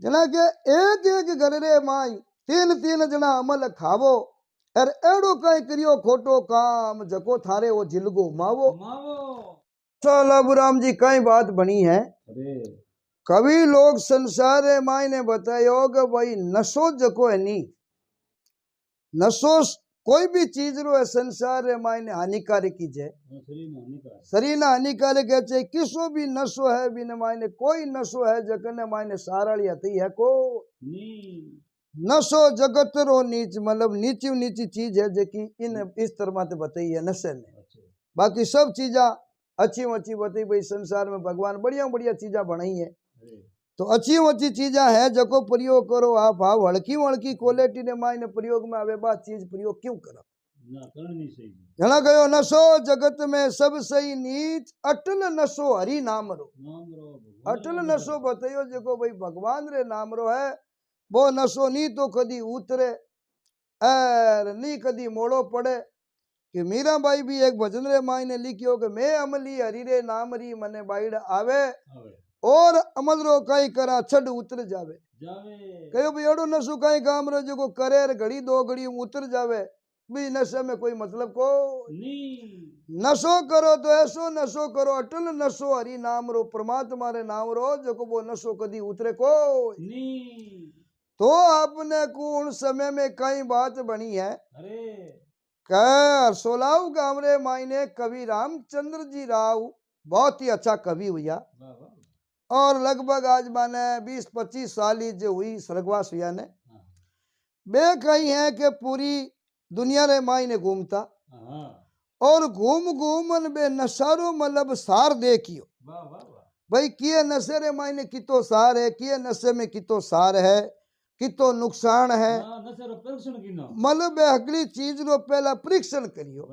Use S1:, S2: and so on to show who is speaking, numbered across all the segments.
S1: जना के एक एक घर रे माई तीन तीन जना अमल खावो अर एड़ो कई करियो खोटो काम जको थारे वो जिलगो मावो। लाभूराम जी कई बात बनी है। कभी लोग संसार रे माई ने बतायो कि भाई नशो जको है नी, नशो कोई भी चीज रो है संसार रे माई ने हानिकारक की है, शरीर ने हानिकारक है। चाहे किसो भी नशो है बिन माई ने कोई नशो है जकने माई ने साराली हती है को नशो जगत रो नीच मतलब नीची नीची चीज है जकी इन इस तरह से बताई है नशे ने। बाकी सब चीजा अच्छी अच्छी बताई भाई संसार में भगवान बढ़िया बढ़िया चीजा बनाई है। तो अच्छी अच्छी चीजा है जको प्रयोग करो आप हाँ हल्की हल्की क्वालिटी ने मायने प्रयोग में आवे बात चीज प्रयोग क्यों करो जना गयो नशो जगत में सब सही नीच अटल नशो हरि नाम रो। अटल नशो बतायो जको भाई भगवान रे नाम रो है वो नशो नी तो कदी उतरे और नी कदी मोड़ो पड़े। कि मीराबाई भी एक भजन रे मायने लिखियो कि मैं अमली हरि रे नाम री मने बाइड आवे और अमल रो कई करा छड़ उतर जावे। कहो भाई एडो नशो कई काम रो जो करे घड़ी दो घड़ी उतर जावे भी नशे में कोई मतलब को नशो करो तो ऐसो नशो करो अटल नशो हरि नाम रो परमात्मा रे नाम रो जो वो नशो कदी उतरे को। तो आपने कौन समय में कई बात बनी है। सोलाव गांव रे मायने कवि रामचंद्र जी राव बहुत ही अच्छा कवि हुआ और लगभग आज माने 20-25 साल ही जो हुई स्वर्गवास हुआ ने बे कही है कि पूरी दुनिया रे मायने घूमता और घूम घूमन बे नशारो मतलब सार देखियो भाई किए नशे रे मायने कितो सार है किए नशे में कितो सार है कितो नुकसान है मतलब अगली चीज रो पहला परीक्षण करियो।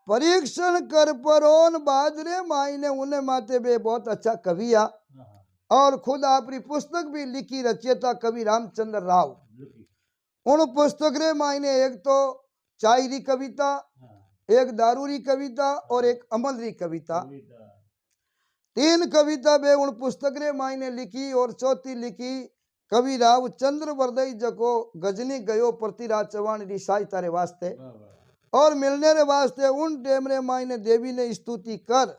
S1: परीक्षण कर परोन बाद रे मायने उन्हें माते बे बहुत अच्छा कवि आ और खुद अपनी पुस्तक भी लिखी रचयिता कवि रामचंद्र राव। उन पुस्तक रे मायने एक तो चाय री कविता एक दारू री कविता और एक अमल री कविता तीन कविता बे उन पुस्तक रे मायने लिखी और चौथी लिखी कवि राव चंद्र वरदई जको गजनी गयो पृथ्वीराज चौहान री सहायता रे वास्ते और मिलने रे वास्ते उन टेम रे मायने देवी ने स्तुति कर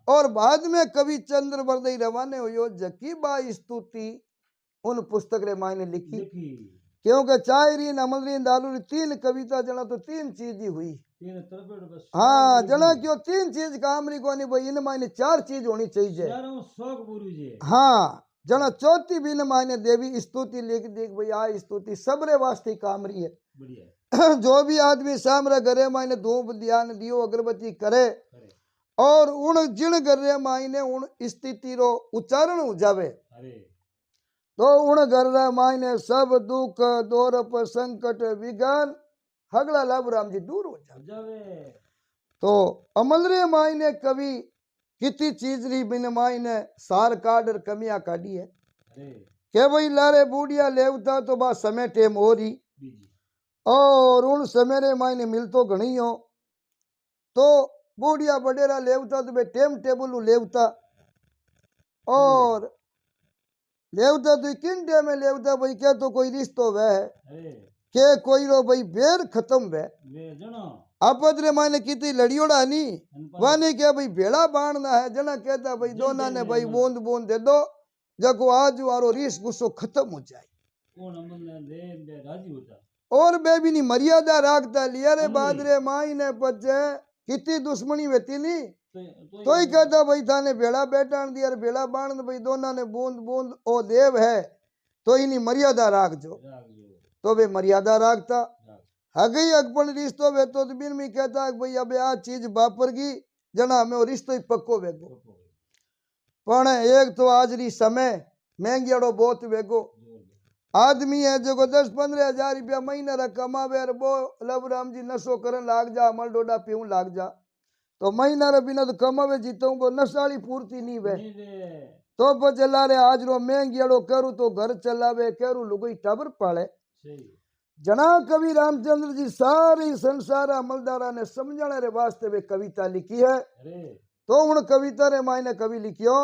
S1: और बाद में कवि चंद्र वरदई रवाने हुयो जकी बा स्तुति उन पुस्तक रे मायने लिखी क्योंकि चाय री अमल री दारू री तीन कविता जना तो तीन चीज ही हुई। हाँ जना क्यों तीन चीज काम री कोनी भाई इन मायने चार चीज होनी चाहिए। हाँ जना चौथी भी न मायने देवी स्तुति लिख देख भाई आ स्तुति सबरे वास्ते काम रही है। जो भी आदमी सामने घरे मायने धूप ध्यान दियो अगरबत्ती करे और उन जिन घरे मायने उन स्थिति रो उच्चारण हो जावे तो उन घर मायने सब दुख दौरप संकट विघन हगला लाभूराम जी दूर हो जावे। तो अमल रे मायने कवि कितनी चीज री बिन मायने सार काट और कमियां काटी है के भाई लारे बूढ़िया लेवता तो बा समय टेम हो रही और उन समय रे मायने मिल तो घनी हो तो बूढ़िया बडेरा लेवता तो बे टेम टेबल लेवता और लेवता तो किन टेम में लेवता भाई क्या तो कोई रिश्तो वह के कोई रो भाई बेर खत्म वह आपस रे मायने कितनी लड़ियोड़ा नहीं वाने क्या भाई भेड़ा बांधना है जना कहता भाई दोना ने भाई बूंद बूंद दे दो जको आज वारो रीस गुस्सो खत्म हो जाए और बे भी नहीं मर्यादा राखता लिया रे बाद रे माई ने पचे कितनी दुश्मनी वेती नहीं तो ही कहता भाई थाने भेड़ा बैठा दिया भेड़ा बांध भाई दोना ने बूंद बूंद ओ देव है तो इनी मर्यादा राख जो तो वे मर्यादा राखता हगई अगपन रिश्तो वे तो बिन में कहता भाई अबे आ चीज बापर की जना हमें वो रिश्तो ही पक्को वेगो पण एक तो आज री समय महंगियाड़ो बहुत वेगो आदमी है जो 10-15 हजार रुपया महीना रा कमावे और वो लवराम जी नशो करन लाग जा अमल डोडा पीऊं लाग जा तो महीना रे बिना तो कमावे जीतों को नशाली पूर्ति नहीं वे तो चला रे आज रो महंगियाड़ो करू तो घर चलावे करू लुगई टाबर पाले जना कवि रामचंद्र जी सारी संसार अमलदारा ने समझने रे वास्ते वे कविता लिखी है तो उन कविता रे मायने कवि लिखियो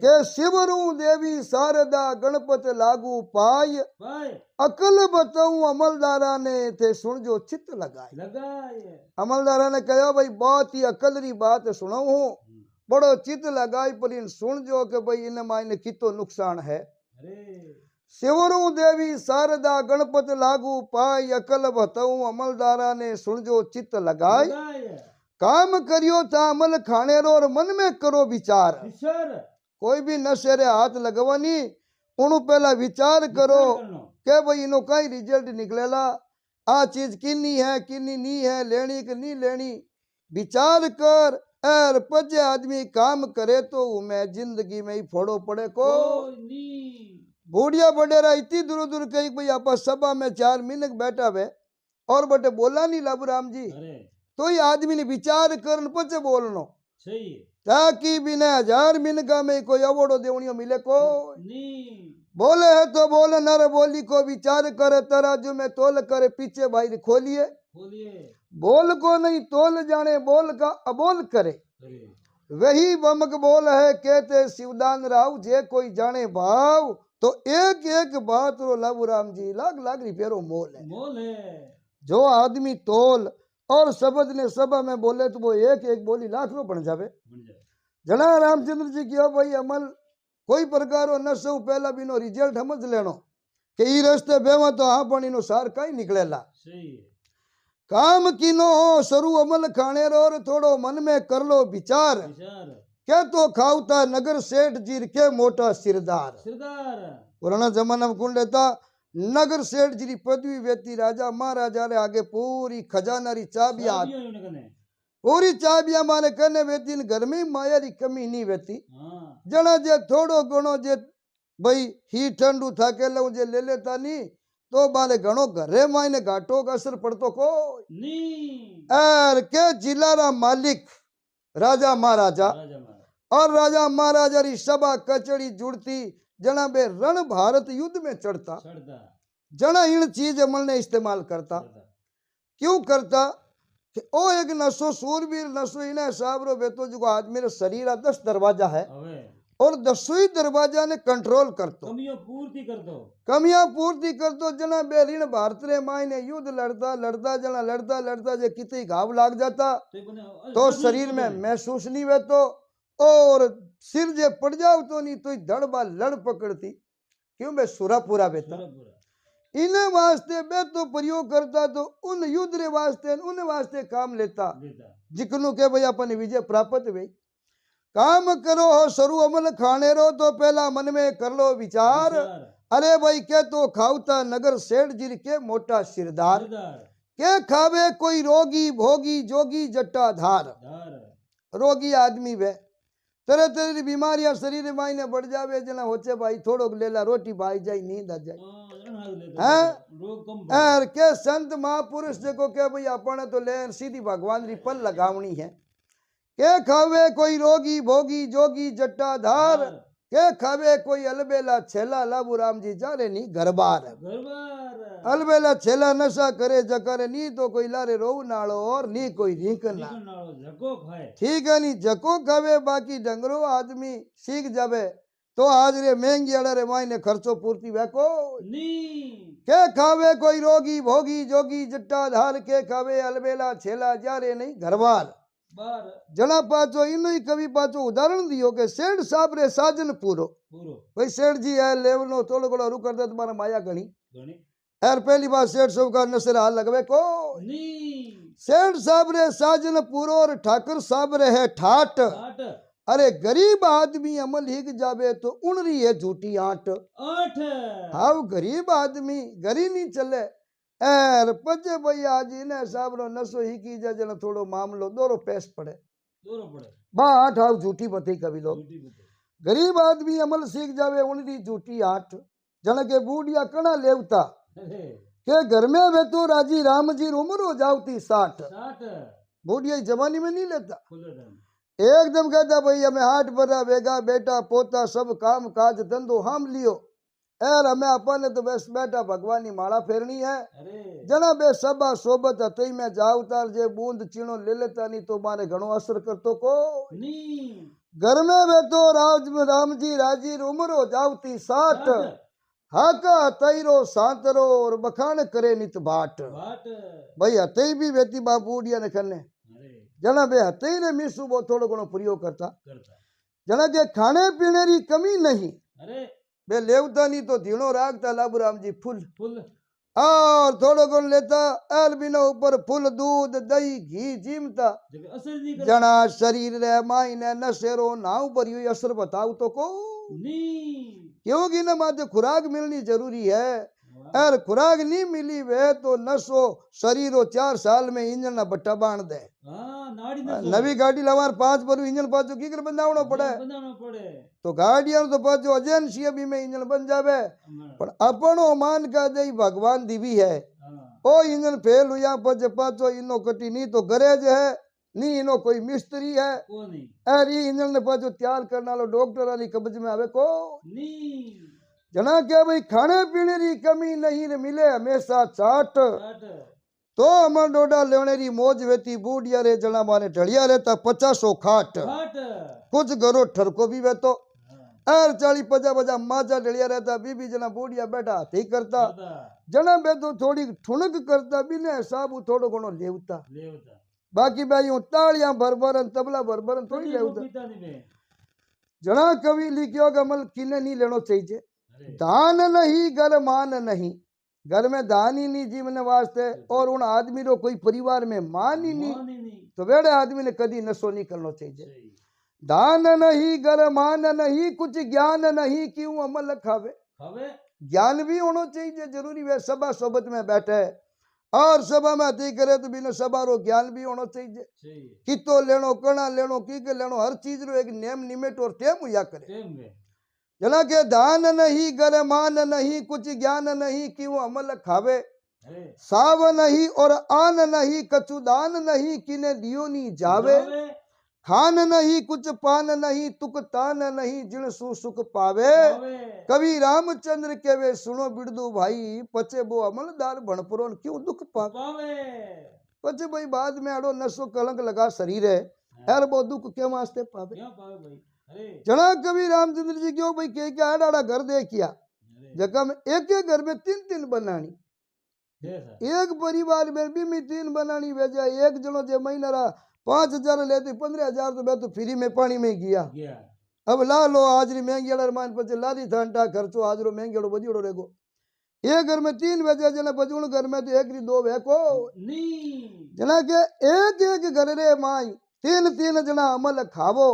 S1: કે શિવરું દેવી શારદા ગણપત લાગુ પાય અકલ બતાऊं अमलदारा ने थे सुन जो चित्त लगाए अमलदारा ने कहा भाई बहुत ही अकल री बात सुनाऊं हूं बड़ो चित्त लगाई पर इन सुन जो के भाई इन मायने कितो नुकसान है शिवरू देवी शारदा गणपत लागू पाई अकल बताऊं अमलदारा ने सुन जो चित्त लगाए काम करियो था अमल खाने रो और मन में करो विचार कोई भी नशे रे हाथ लगवानी उन पहला विचार करो के भाई इनो कई रिजल्ट निकलेला आ चीज किन्नी है किन्नी नहीं है लेनी कि नहीं लेनी विचार कर और पजे आदमी काम करे तो मैं जिंदगी में ही फोड़ो पड़े को बूढ़िया बडेरा इतनी दूर दूर कही भाई आप सभा में 4 मिनट बैठा वे और बटे बोला नहीं लाभ राम जी तो ये आदमी ने विचार कर पचे बोलनो ताकि बिना 1000 मिनका में कोई अवॉर्ड देवनियो मिले को बोले है तो बोले नर बोली को विचार करे तराजू में तोल करे पीछे भाई खोलिए बोल को नहीं तोल जाने बोल का अबोल करे वही बमक बोल है कहते शिवदान राव जे कोई जाने भाव तो एक एक बात रो लाभू राम जी लाख लाख रुपये मोल है जो आदमी तोल और शब्द ने सभा में बोले तो वो एक एक बोली लाख रो बन जावे जना रामचंद्र जी की भाई अमल कोई प्रकार नशो पहला बिनो रिजल्ट समझ लेनो के ई रस्ते बेवा तो हाँ पण इनो सार कई निकलेला काम किनो हो सरू अमल खाने रो और थोड़ो मन में कर लो विचार क्या तो खावता नगर सेठ जीर के मोटा सिरदार पुराना जमाना में कौन लेता नगर सेठ जी पदवी वेती राजा महाराजा रे आगे पूरी खजाना री चाबियां पूरी चाबियां माने कने वेती घर में माया री कमी नहीं वेती जना जे थोड़ो घणो जे भाई ही ठंडू था के लो जे ले लेता नहीं तो माने घणो घरे मायने घाटो का असर पड़तो को के जिला रा मालिक राजा महाराजा और राजा महाराजा री सभा कचड़ी जुड़ती जना बे रण भारत युद्ध में चढ़ता जना इन चीज अमल ने इस्तेमाल करता क्यों करता कि ओ एक नशो सूरवीर नशो इन्हें हिसाब रो बेतो जो आज मेरे शरीर 10 दरवाजा है और 10 ही दरवाजा ने कंट्रोल करतो कमियां पूर्ति करतो जना बे ऋण भारत रे मायने युद्ध लड़ता लड़ता जना लड़ता लड़ता जे कितनी घाव लाग जाता तो शरीर में महसूस नहीं वेतो और सिर जे पड़ जाओ तो नहीं तो धड़ बा लड़ पकड़ती क्यों बे सुरापुरा बेता इन्हें वास्ते बे तो प्रयोग करता तो उन युद्ध रे वास्ते उन वास्ते काम लेता जिकनु के भाई अपन विजय प्राप्त हुई काम करो हो सरू अमल खाने रो तो पहला मन में कर लो विचार अरे भाई के तो खावता नगर सेठ जी के मोटा सिरदार के खावे कोई रोगी भोगी जोगी जट्टाधार रोगी आदमी वे तरह तरह की बीमारियां शरीर मायने बढ़ जावे जना होचे भाई थोड़ो लेला रोटी भाई जाई नींद आ जाए हैं के संत महापुरुष देखो के भाई अपन तो ले सीधी भगवान री पल लगावनी है के खावे कोई रोगी भोगी जोगी जट्टाधार के खावे कोई अलबेला छेला लाभू राम जी जा रे नी घरबार अलबेला छेला नशा करे जकरे नी तो कोई लारे रोव नालो और नी कोई रीकना ठीक है नी जको खावे बाकी डंगरो आदमी सीख जावे तो आज रे महंगी अड़ा रे मायने खर्चो पूर्ति वेको के खावे कोई रोगी भोगी जोगी जट्टाधार के खावे अलबेला छेला जा रे नहीं घरबार जना पाचो इन ही कवि पाचो उदाहरण दियो के सेठ साहब रे साजन पूरो भाई सेठ जी है लेवनो थोड़ो घणो रू करता तुम्हारा माया गणी यार पहली बार सेठ साहब का नसर हाल लगवे को सेठ साहब रे साजन पूरो और ठाकर साहब रे है ठाट अरे गरीब आदमी अमल हिग जावे तो उनरी है झूठी आठ हाउ गरीब आदमी गरी नहीं चले एर पचे भाई आज इन्हें साहब रो नसो ही की जा जना थोड़ो मामलो दोरो पेश पड़े बा आठ हाउ झूठी बती कभी लोग गरीब आदमी अमल सीख जावे उनरी झूठी आठ जन के बूढ़िया कणा लेवता के घर में वे तो राजी राम जी उम्र हो जावती 60 बूढ़िया जवानी में नहीं लेता एकदम कहता भाई हमें 8 बरा बेगा बेटा पोता सब काम काज धंधो हम लियो एर हमें अपन तो बस बेटा भगवान की माला फेरनी है जना बे सबा सोबत हतई में जावतार जे बूंद चीणो ले लेता नहीं तो मारे घणो असर करतो को घर में बैठो राम जी राजी उमरो जावती साठ हाका तैरो सांतरो और बखान करे नित बाट भाई हते भी बेती बापूडिया ने करने जना बे हते ने मिसू वो थोड़ो घणो प्रयोग करता जना के खाने पीने री कमी नहीं बे लेवता नहीं तो धीणो राखता लाबूराम जी फुल और थोड़ो गुण लेता एल बिना ऊपर फुल दूध दही घी जीमता जना शरीर रे मायने नशेरो नाव भरी हुई असर बताऊ तो को क्योंकि ना माते खुराक मिलनी जरूरी है और खुराक नहीं मिली वे तो नशो शरीरो 4 साल में इंजन ना बट्टा बांध दे नवी गाड़ी लवार 5 बरू इंजन पाचो की कर बनावनो पड़े तो गाड़ियां तो पाचो एजेंसी भी में इंजन बन जावे पर अपनो मान का दे भगवान दिवी है ओ इंजन फेल हुआ पचे पाचो इनो कटी नहीं तो गैरेज है नहीं इनो कोई मिस्त्री है अरे इंजन ने पाचो तैयार करना लो डॉक्टर वाली कब्ज में आवे को जना क्या भाई खाने पीने की कमी नहीं ने मिले हमेशा चाट तो अमर डोडा लेने री मौज वेती बूढ़िया रे जना माने ढलिया रहता 50 खाट कुछ घरों ठरको भी वे तो 40-50 माजा ढलिया रहता बीबी जना बूढ़िया बैठा हाथी करता जना बे तो थोड़ी ठुनक करता बिना हिसाब थोड़ो घणो लेवता बाकी भाई तालियां भरभरन तबला भरभरन थोड़ी लेवता जना कवि लिखियो कमल किने नहीं लेनो चाहिए दान नहीं घर मान नहीं घर में दान ही नहीं जीवन वास्ते और उन आदमी रो कोई परिवार में मान ही नहीं तो वेड़े आदमी ने कदी नशो नहीं करना चाहिए दान नहीं घर मान नहीं कुछ ज्ञान नहीं क्यों अमल खावे ज्ञान भी होना चाहिए जरूरी है सभा सोबत में बैठे और सभा में अति करे तो बिना सभा रो ज्ञान भी होना चाहिए कितो लेनो कणा लेनो की के लेनो हर चीज रो एक नेम निमेट और टेम हुआ करे जना के दान नहीं घर मान नहीं कुछ ज्ञान नहीं क्यों अमल खावे साव नहीं और आन नहीं कछु दान नहीं किने दियो नहीं जावे खान नहीं कुछ पान नहीं तुक तान नहीं जिन सु सुख पावे कवि रामचंद्र के वे सुनो बिड़दू भाई पचे वो अमलदार भणपुरो क्यों दुख पावे पचे भाई बाद में अड़ो नशो कलंक लगा शरीर है यार वो दुख क्यों वास्ते पावे जना कवि रामचंद्र जी क्यों भाई के क्या आड़ा घर दे किया जगह में एक घर में 3 बनानी एक परिवार में भी 3 बनानी भेजा एक जनो जे महीना 5,000 लेती 15,000 तो मैं तो फ्री में पानी में गया अब ला लो हाजरी महंगी मान पचे लादी ठंडा खर्चो हाजरो महंगी बजीड़ो रेगो एक घर में 3 भेजा जना बजून घर में तो 1-2 है को जना के एक घर रे माई 3 जना अमल खावो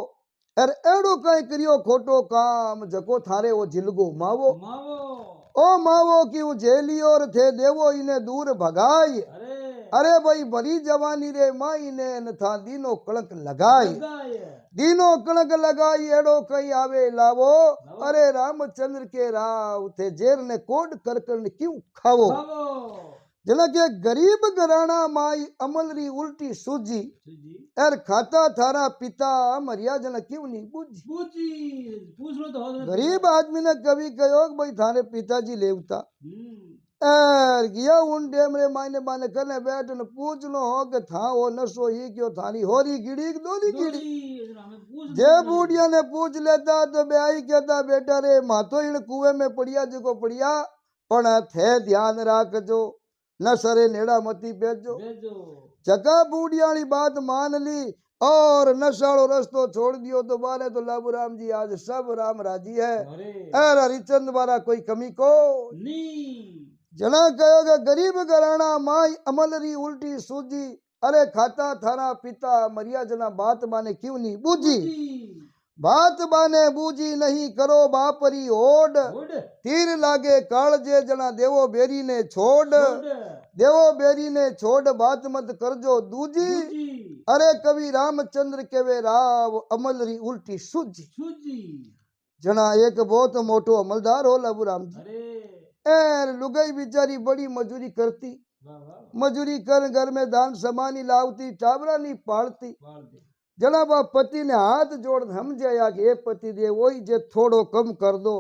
S1: अरे एड़ो कई करियो खोटो काम जको थारे वो जिलगो मावो ओ मावो क्यों झेली और थे देवो इन्हें दूर भगाई अरे भाई बड़ी जवानी रे माई ने न था दीनो कलंक लगाई दीनो कलंक लगाई एड़ो कई आवे लावो अरे रामचंद्र के राव थे जेर ने कोड कर क्यों खावो जना के गरीब घराना माई अमल री उल्टी सूजी एर खाता थारा पिता मरिया जना क्यों नहीं पूछ तो गरीब आदमी ने कभी कहो भाई थारे पिताजी लेवता एर गया उन डेमरे मायने माने करने बैठ न पूछ लो हो के था वो नशो ही क्यों थारी होरी गिड़ी दोली गिड़ी जे बूढ़िया ने पूछ लेता तो ब्याई कहता बेटा रे मातो इन कुएं में पड़िया जको पड़िया पण थे ध्यान राख जो न सरे नेड़ा मती भेजो जगा बूढ़ियाली बात मान ली और नशाड़ो रस्तो छोड़ दियो तो बारे तो लाबू राम जी आज सब राम राजी है अरे हरिचंद बारा कोई कमी को जना कहोगे गरीब घराना माई अमल री उल्टी सूजी अरे खाता थारा पिता मरिया जना बात माने क्यों नहीं बूझी बात बाने बूझी नहीं करो बापरी ओड तीर लागे कालजे जना देवो बेरी ने छोड़ देवो बेरी ने छोड़ बात मत करजो दूजी अरे कवि रामचंद्र के वे राव अमल री उल्टी सूजी जना एक बहुत मोटो अमलदार हो लाबू राम जी लुगाई बिचारी बड़ी मजूरी करती मजूरी कर घर में दान समानी लावती टाबरा नहीं पालती जना बा पति ने हाथ जोड़ समझाया कि पति दे वही जे थोड़ो कम कर दो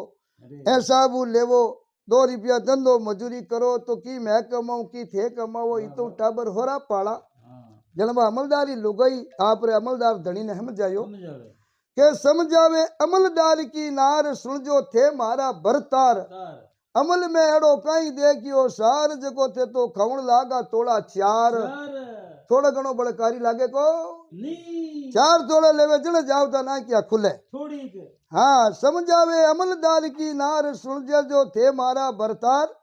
S1: ऐसा वो लेवो 2 रुपया धंधो मजूरी करो तो की मैं कमाऊं की थे कमाओ इतो टाबर होरा पाला जना बा अमलदारी लुगाई आप रे अमलदार धनी ने समझायो के समझावे अमलदार की नार सुन जो थे मारा भरतार अमल में एड़ो कहीं देखियो सार जको थे तो खवण लागा तोड़ा चार थोड़ा घणो बड़कारी लागे को चार तोड़ा लेवे जण जावता ना क्या खुले हाँ समझावे अमलदार की नार सुन जो थे मारा भरतार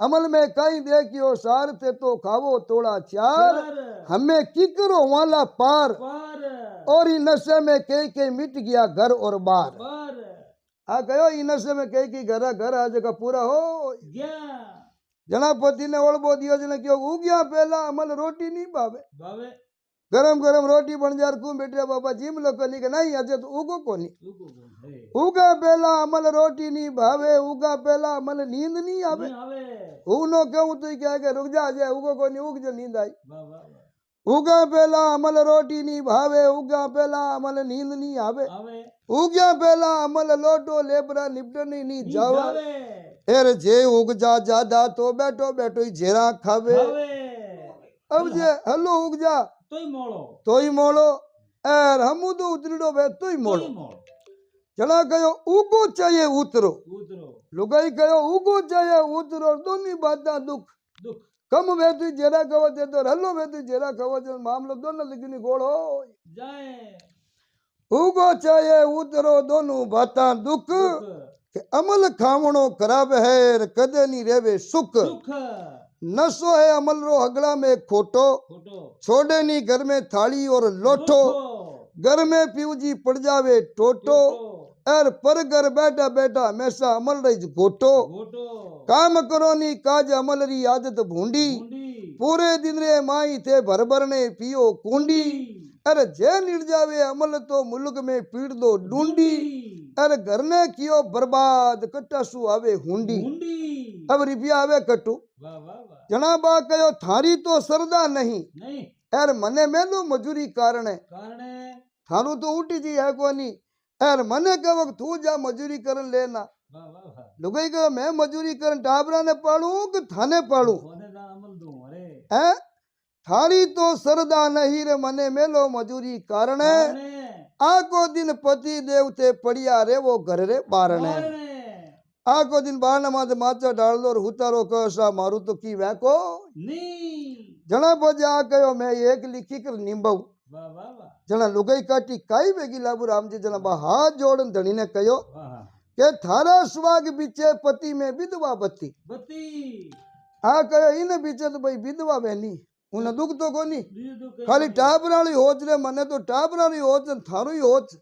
S1: अमल में कहीं देखियो सार थे तो खावो तोड़ा चार हमें किकरो वाला पार और इन नशे में कई मिट गया घर और बार आ गयो इन नशे में कई घर आ जगह पूरा हो जना पति ने ओळबो दियो जने क्यों उग्या पहला अमल रोटी नहीं भावे गरम गरम रोटी बन जार कु बेटे बाबा जिम लो कनी के नहीं अजे तो उगो कोनी उगा पहला अमल रोटी नहीं भावे उगा पहला अमल नींद नहीं आवे उनो कहूं तो क्या के रुक जा जे उगो कोनी उग जो नींद आई उगा पहला अमल रोटी नहीं भावे उगा पहला अमल नींद नहीं आवे उग्या पहला अमल लोटो लेबरा निपट नहीं जावा एर जे उग जा ज्यादा तो बैठो बैठो ही जेरा खावे अब जे हलो उग जा तो ही मोड़ो एर हमू तो उतरड़ो बे तो ही मोड़ो चला कहो उगो चाहिए उतरो लुगाई कहो उगो चाहिए उतरो दोनों बातें दुख कम वे तू जेरा कहो दे तो हलो वे तू जेरा कहो जो मामलो दोनों लिखनी गोड़ो उगो चाहिए उतरो दोनों बातें दुख अमल खावणो खराब है कदे नहीं रेवे सुख नशो है अमल रो हगड़ा में खोटो छोड़े नहीं घर में थाली और लोटो घर में पीवजी पड़ जावे टोटो और पर घर बैठा बैठा हमेशा अमल रही घोटो काम करो नी काज अमल री आदत भूंडी पूरे दिन रे माई थे भर भरने पियो कुंडी अरे जे निड़ जावे अमल तो मुल्क में पीड़ दो ढूंढी अरे घर ने कियो बर्बाद कट्टासू आवे हुंडी अब रिपिया आवे कट्टू जना बा कयो थारी तो सरदा नहीं अरे मने मेलो मजूरी कारण है थारू तो उठी जी है कोनी अरे मने कहो तू जा मजूरी करन लेना लुगाई कहो मैं मजूरी करन टाबरा ने पालू कि थाने पालू है थारी तो सरदा नहीं रे मने मेलो मजूरी कारण आको दिन पति देवते पड़िया रे वो घर रे बारने आको दिन बारने माथे माचा डाल दो और हुतारो कसा मारू तो की वैको जना बजा कयो मैं एक लिखी कर निंबऊ जना लुगाई काटी काई बेगी लाबू राम जी जना बा हाथ जोड़न धनी ने कयो के थारा सुवाग बीचे पति में विधवा बत्ती आ कयो इन बीचे तो भाई विधवा बहनी उन्हें दुख तो कोनी खाली टाबराली होच रे मने तो टाबराली होच थारो ही होच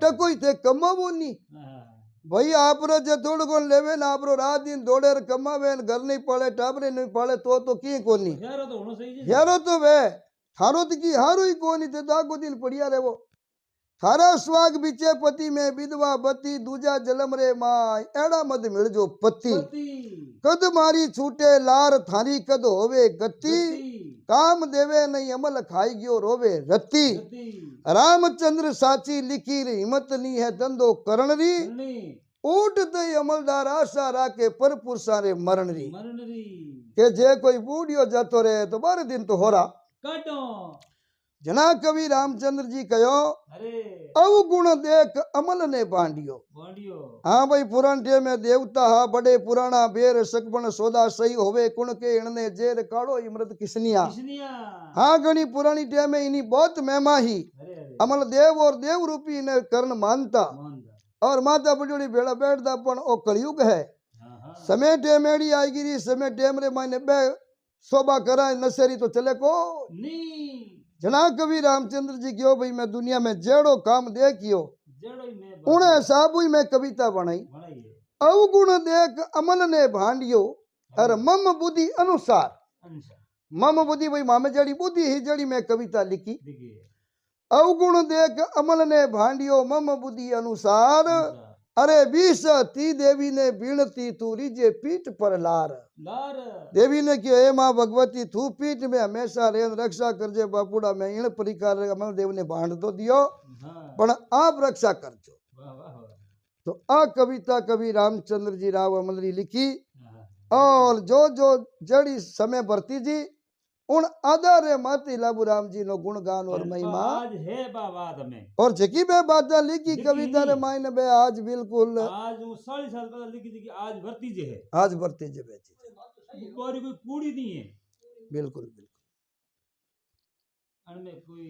S1: टको ही थे कमावो नी भाई आपरो जे थोड़ कोन लेवे ना आपरो रात दिन दौड़े कमावे घर नहीं पड़े टाबरे नहीं पड़े तो की कोनी यारो तो वे थारो तो की हारो ही कोनी थे दागो दिन पड़िया रे वो थारा स्वाग बीचे पति में विधवा बत्ती दूजा जलम रे माय एड़ा मत मिल जो पति कद मारी छूटे लार थारी कद होवे गति काम देवे नहीं अमल खाई गयो रोवे रति रामचंद्र साची लिखी री हिम्मत नहीं है धंधो करण री उठते अमलदार आशा राके पर पुरुषा रे मरण री के जे कोई बूढ़ियो जातो रहे तो 12 दिन तो हो रहा जना कवि रामचंद्र जी कहो अवगुण देख अमल ने बांडियो हाँ भाई पुराण टे में देवता हा बड़े पुराना बेर सकबन सौदा सही होवे कुण के इणने जेर काड़ो इमृत किसनिया हाँ घनी पुरानी टे में इन्हीं बहुत महिमा ही अमल देव और देव रूपी इन्हें कर्ण मानता और माता बजोड़ी बेड़ा बैठता पण ओ कलयुग है समय टेमेड़ी आएगी समय टेम रे माने बे शोभा करा नशेरी तो चले को जना कवि रामचंद्र जी क्यों भाई मैं दुनिया में जेड़ो काम देखियो उन्हें हिसाब ही मैं कविता बनाई अवगुण देख अमल ने भांडियो और मम बुद्धि अनुसार मम बुद्धि भाई मामे जड़ी बुद्धि ही जड़ी मैं कविता लिखी अवगुण देख अमल ने भांडियो मम बुद्धि अनुसार अरे 20 ती देवी ने बीणती तू रीजे पीठ पर लार देवी ने कहो हे मां भगवती तू पीठ में हमेशा रेन रक्षा करजे बापुड़ा में इन परिकार अमल देव ने भांड तो दियो पण आप रक्षा करजो तो आ कविता कवि रामचंद्र जी राव अमलरी लिखी और जो जो जड़ी समय भरती जी उन आधारे माती लाबूराम जी नो गुणगान और महिमा
S2: आज है बात में
S1: और जकी बे बाजा लिखी
S2: लिखी
S1: कविता रे
S2: ही।
S1: मायने बे आज बिल्कुल
S2: आज वो 40 साल पहले लिखी थी कि आज भर्ती जे है
S1: आज बरते जे बेची
S2: कोई कूड़ी नहीं है
S1: बिल्कुल बिल्कुल
S2: अनमें कोई